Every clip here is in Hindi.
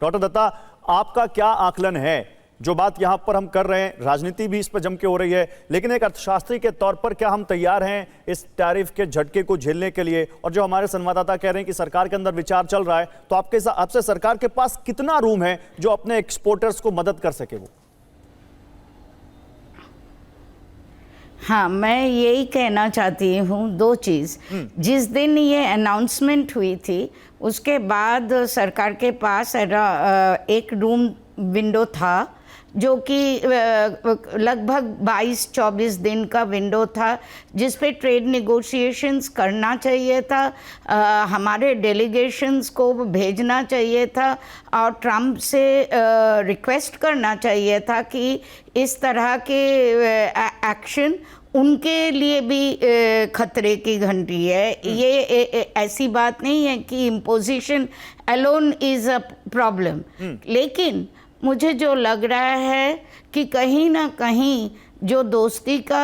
डॉक्टर दत्ता, आपका क्या आकलन है? जो बात यहां पर हम कर रहे हैं, राजनीति भी इस पर जम के हो रही है, लेकिन एक अर्थशास्त्री के तौर पर क्या हम तैयार हैं इस टैरिफ के झटके को झेलने के लिए? और जो हमारे संवाददाता कह रहे हैं कि सरकार के अंदर विचार चल रहा है, तो आपसे सरकार के पास कितना रूम है जो अपने एक्सपोर्टर्स को मदद कर सके? वो हाँ, मैं यही कहना चाहती हूँ दो चीज़। जिस दिन ये अनाउंसमेंट हुई थी उसके बाद सरकार के पास एक रूम विंडो था जो कि लगभग 22-24 दिन का विंडो था जिस पे ट्रेड नेगोशिएशंस करना चाहिए था, हमारे डेलीगेशंस को भेजना चाहिए था और ट्रम्प से रिक्वेस्ट करना चाहिए था कि इस तरह के एक्शन उनके लिए भी खतरे की घंटी है। ये ऐसी बात नहीं है कि imposition alone is a problem, लेकिन मुझे जो लग रहा है कि कहीं ना कहीं जो दोस्ती का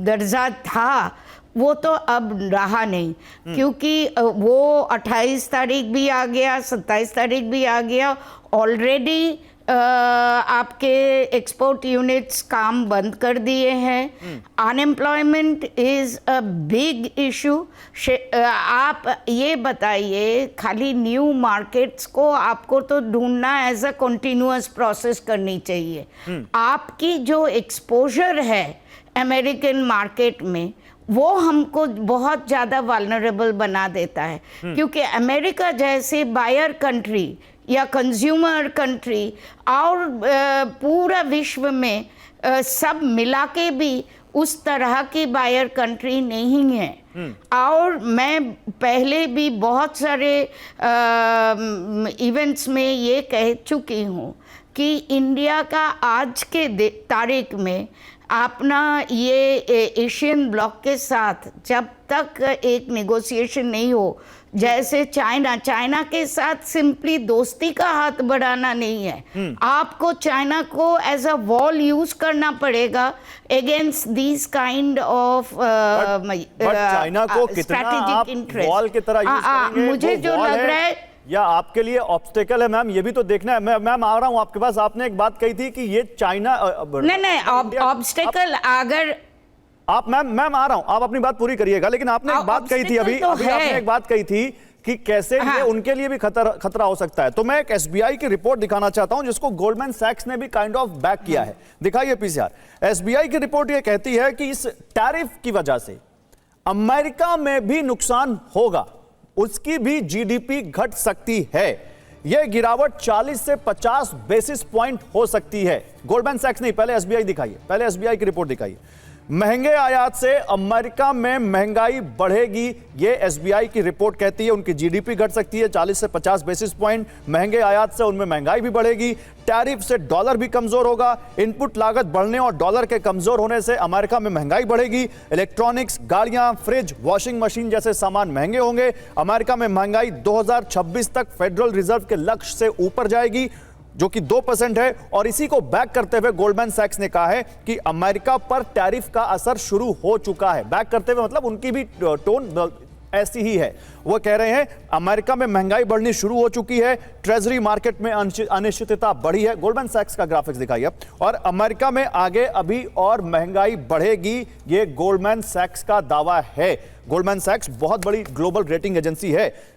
दर्जा था वो तो अब रहा नहीं, क्योंकि वो 28 तारीख भी आ गया, 27 तारीख भी आ गया। ऑलरेडी आपके एक्सपोर्ट यूनिट्स काम बंद कर दिए हैं। Unemployment is a big issue. आप ये बताइए, खाली न्यू मार्केट्स को आपको तो ढूंढना एज अ कंटिन्यूअस प्रोसेस करनी चाहिए। आपकी जो एक्सपोजर है अमेरिकन मार्केट में वो हमको बहुत ज़्यादा वल्नरेबल बना देता है, क्योंकि अमेरिका जैसे बायर कंट्री या कंज्यूमर कंट्री और पूरा विश्व में सब मिला के भी उस तरह की बायर कंट्री नहीं है। और मैं पहले भी बहुत सारे इवेंट्स में ये कह चुकी हूँ कि इंडिया का आज के तारीख में अपना ये एशियन ब्लॉक के साथ जब तक एक नेगोशिएशन नहीं हो, जैसे चाइना के साथ सिंपली दोस्ती का हाथ बढ़ाना नहीं है, आपको चाइना को एज अ वॉल यूज करना पड़ेगा against this kind of China को कितना आप वॉल की तरह यूज करेंगे? मुझे जो लग रहा है या आपके लिए ऑब्स्टेकल है मैम, ये भी तो देखना है। मैम आ रहा हूं आपके पास। आपने एक बात कही थी कि ये चाइना नहीं ऑब्स्टेकल अगर आप मैम आ रहा हूं, आप अपनी बात पूरी करिएगा, लेकिन आपने एक बात कही थी अभी आपने एक बात कही थी कि कैसे ये उनके लिए भी खतरा हो सकता है। तो मैं एक एसबीआई की रिपोर्ट दिखाना चाहता हूं जिसको गोल्डमैन सैक्स ने भी काइंड ऑफ बैक किया है। दिखाइए पीसीआर। एसबीआई की रिपोर्ट ये कहती है कि इस टैरिफ की वजह से अमेरिका में भी नुकसान होगा, उसकी भी जीडीपी घट सकती है। यह गिरावट 40 से 50 बेसिस पॉइंट हो सकती है। गोल्डमैन सैक्स नहीं, पहले एसबीआई दिखाइए, पहले एसबीआई की रिपोर्ट दिखाइए। महंगे आयात से अमेरिका में महंगाई बढ़ेगी, यह एसबीआई की रिपोर्ट कहती है। उनकी जीडीपी घट सकती है 40 से 50 बेसिस पॉइंट। महंगे आयात से उनमें महंगाई भी बढ़ेगी। टैरिफ से डॉलर भी कमजोर होगा। इनपुट लागत बढ़ने और डॉलर के कमजोर होने से अमेरिका में महंगाई बढ़ेगी। इलेक्ट्रॉनिक्स, गाड़ियां, फ्रिज, वॉशिंग मशीन जैसे सामान महंगे होंगे। अमेरिका में महंगाई 2026 तक फेडरल रिजर्व के लक्ष्य से ऊपर जाएगी जो कि 2% है। और इसी को बैक करते हुए गोल्डमैन सैक्स ने कहा है कि अमेरिका पर टैरिफ का असर शुरू हो चुका है। बैक करते हुए मतलब उनकी भी टोन ऐसी ही है। वो कह रहे हैं अमेरिका में महंगाई बढ़नी शुरू हो चुकी है, ट्रेजरी मार्केट में अनिश्चितता बढ़ी है। गोल्डमैन सैक्स का ग्राफिक्स दिखाइए। और अमेरिका में आगे अभी और महंगाई बढ़ेगी, ये गोल्डमैन सैक्स का दावा है। गोल्डमैन सैक्स बहुत बड़ी ग्लोबल रेटिंग एजेंसी है।